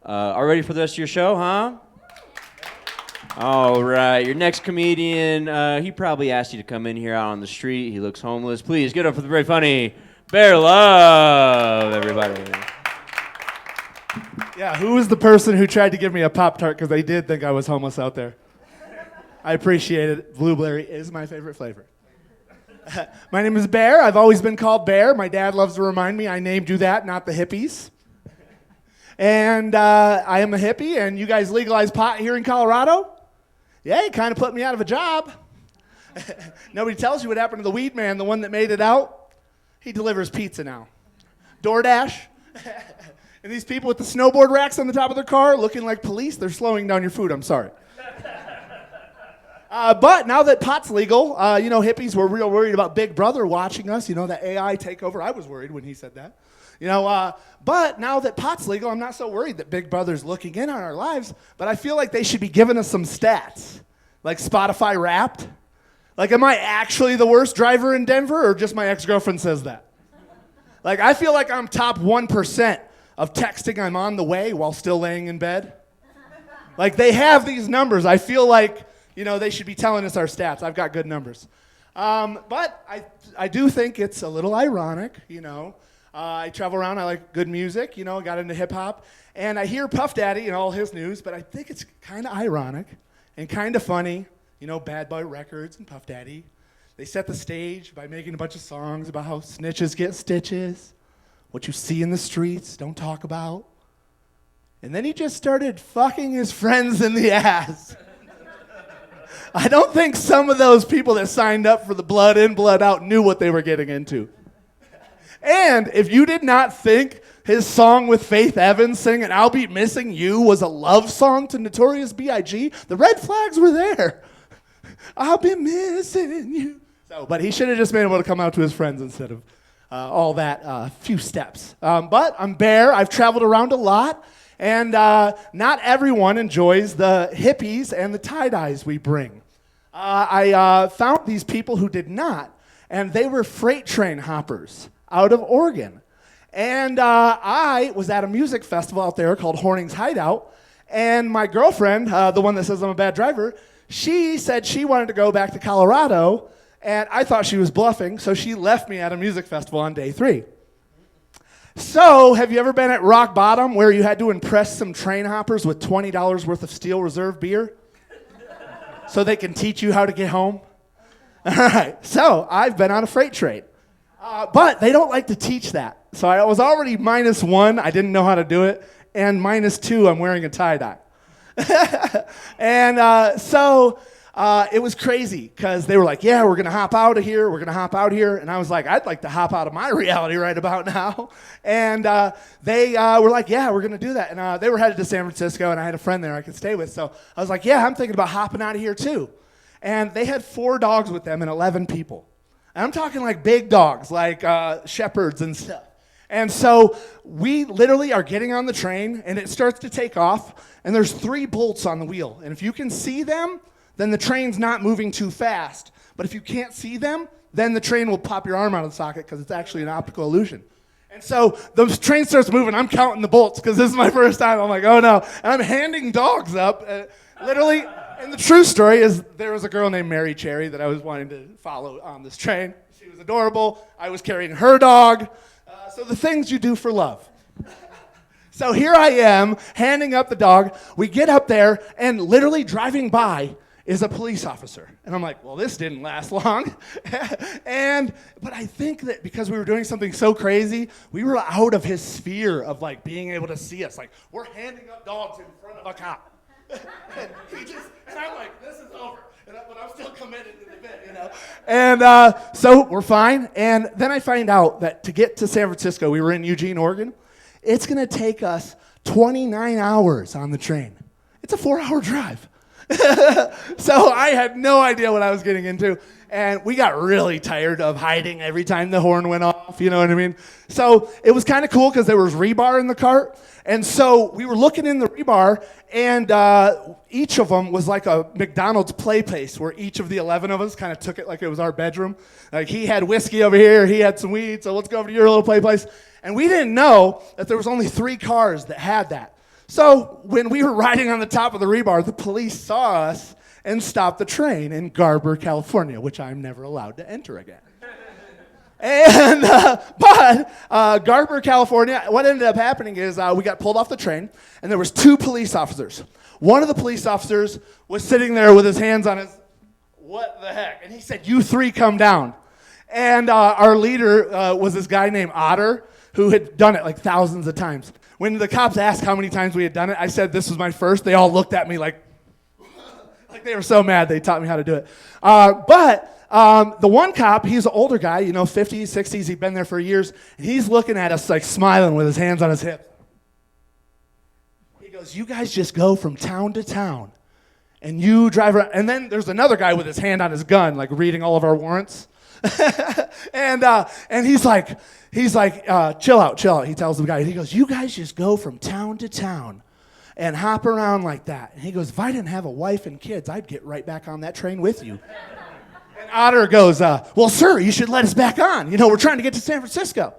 Are ready for the rest of your show, huh? All right, your next comedian, he probably asked you to come in here out on the street. He looks homeless. Please get up for the very funny Bear Love, everybody. Yeah, who was the person who tried to give me a Pop-Tart because they did think I was homeless out there? I appreciate it. Blueberry is my favorite flavor. My name is Bear. I've always been called Bear. My dad loves to remind me I named you that, not the hippies. And I am a hippie, and you guys legalized pot here in Colorado? Yeah, you kind of put me out of a job. Nobody tells you what happened to the weed man, the one that made it out. He delivers pizza now. DoorDash. And these people with the snowboard racks on the top of their car looking like police, they're slowing down your food. I'm sorry. But now that pot's legal, hippies were real worried about Big Brother watching us, that AI takeover. I was worried when he said that. But now that pot's legal, I'm not so worried that Big Brother's looking in on our lives, but I feel like they should be giving us some stats, like Spotify Wrapped. Like, am I actually the worst driver in Denver, or just my ex-girlfriend says that? Like, I feel like I'm top 1% of texting I'm on the way while still laying in bed. Like, they have these numbers. I feel like, they should be telling us our stats. I've got good numbers. But I do think it's a little ironic, I travel around, I like good music, got into hip-hop. And I hear Puff Daddy and all his news, but I think it's kind of ironic and kind of funny. Bad Boy Records and Puff Daddy. They set the stage by making a bunch of songs about how snitches get stitches, what you see in the streets, don't talk about. And then he just started fucking his friends in the ass. I don't think some of those people that signed up for the blood in, blood out knew what they were getting into. And if you did not think his song with Faith Evans singing I'll Be Missing You was a love song to Notorious B.I.G., the red flags were there. I'll be missing you. But he should have just been able to come out to his friends instead of all that few steps. But I'm Bear. I've traveled around a lot. And not everyone enjoys the hippies and the tie-dyes we bring. I found these people who did not, and they were freight train hoppers out of Oregon. And I was at a music festival out there called Horning's Hideout, and my girlfriend, the one that says I'm a bad driver, she said she wanted to go back to Colorado, and I thought she was bluffing, so she left me at a music festival on day 3. So, have you ever been at rock bottom where you had to impress some train hoppers with $20 worth of Steel Reserve beer so they can teach you how to get home? All right, so I've been on a freight train. But they don't like to teach that. So I was already -1, I didn't know how to do it, and -2, I'm wearing a tie-dye. And so it was crazy because they were like, yeah, we're going to hop out of here. We're going to hop out here. And I was like, I'd like to hop out of my reality right about now. And they were like, yeah, we're going to do that. And they were headed to San Francisco, and I had a friend there I could stay with. So I was like, yeah, I'm thinking about hopping out of here too. And they had 4 dogs with them and 11 people. And I'm talking like big dogs, like shepherds and stuff. And so we literally are getting on the train, and it starts to take off, and there's 3 bolts on the wheel. And if you can see them, then the train's not moving too fast. But if you can't see them, then the train will pop your arm out of the socket because it's actually an optical illusion. And so the train starts moving. I'm counting the bolts because this is my first time. I'm like, oh no. And I'm handing dogs up. Literally, and the true story is there was a girl named Mary Cherry that I was wanting to follow on this train. She was adorable. I was carrying her dog. So the things you do for love. So here I am, handing up the dog. We get up there, and literally driving by is a police officer. And I'm like, well, this didn't last long. But I think that because we were doing something so crazy, we were out of his sphere of like being able to see us. Like, we're handing up dogs in front of a cop. And I'm like, this is over. But I'm still committed to the bit, And so we're fine. And then I find out that to get to San Francisco, we were in Eugene, Oregon, it's going to take us 29 hours on the train. It's a 4-hour drive. So I had no idea what I was getting into. And we got really tired of hiding every time the horn went off, you know what I mean? So it was kind of cool because there was rebar in the cart. And so we were looking in the rebar, and each of them was like a McDonald's play place where each of the 11 of us kind of took it like it was our bedroom. Like he had whiskey over here, he had some weed, so let's go over to your little play place. And we didn't know that there was only 3 cars that had that. So when we were riding on the top of the rebar, the police saw us and stopped the train in Garber, California, which I'm never allowed to enter again. And Garber, California, what ended up happening is we got pulled off the train, and there was 2 police officers. One of the police officers was sitting there with his hands on his, what the heck? And he said, "You 3 come down." And our leader was this guy named Otter, who had done it like thousands of times. When the cops asked how many times we had done it, I said this was my first. They all looked at me like they were so mad they taught me how to do it. The one cop, he's an older guy, 50s, 60s, he'd been there for years, and he's looking at us like smiling with his hands on his hips. He goes, "You guys just go from town to town, and you drive around." And then there's another guy with his hand on his gun, like reading all of our warrants. and he's like, chill out. He tells the guy, he goes, "You guys just go from town to town and hop around like that." And he goes, "If I didn't have a wife and kids, I'd get right back on that train with you." And Otter goes, "Well, sir, you should let us back on. We're trying to get to San Francisco."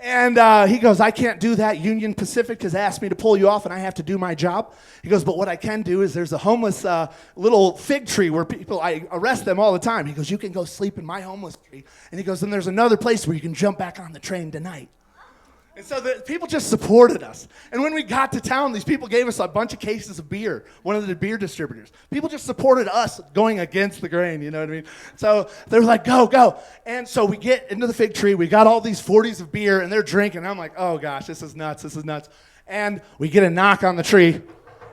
And he goes, "I can't do that. Union Pacific has asked me to pull you off, and I have to do my job." He goes, "But what I can do is there's a homeless little fig tree where I arrest them all the time." He goes, "You can go sleep in my homeless tree." And he goes, "And there's another place where you can jump back on the train tonight." And so the people just supported us. And when we got to town, these people gave us a bunch of cases of beer, one of the beer distributors. People just supported us going against the grain, you know what I mean? So they were like, "Go, go." And so we get into the fig tree. We got all these 40s of beer, and they're drinking. I'm like, "Oh, gosh, this is nuts. And we get a knock on the tree,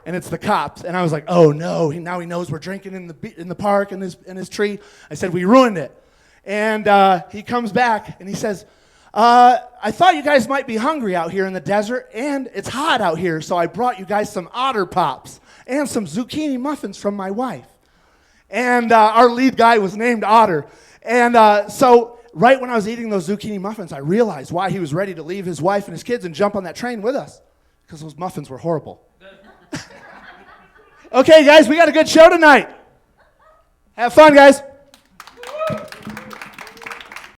and it's the cops. And I was like, "Oh, no, now he knows we're drinking in the park in his tree." I said, "We ruined it." And he comes back, and he says, "I thought you guys might be hungry out here in the desert, and it's hot out here, so I brought you guys some Otter Pops and some zucchini muffins from my wife." And our lead guy was named Otter. And so right when I was eating those zucchini muffins, I realized why he was ready to leave his wife and his kids and jump on that train with us, because those muffins were horrible. Okay, guys, we got a good show tonight. Have fun, guys.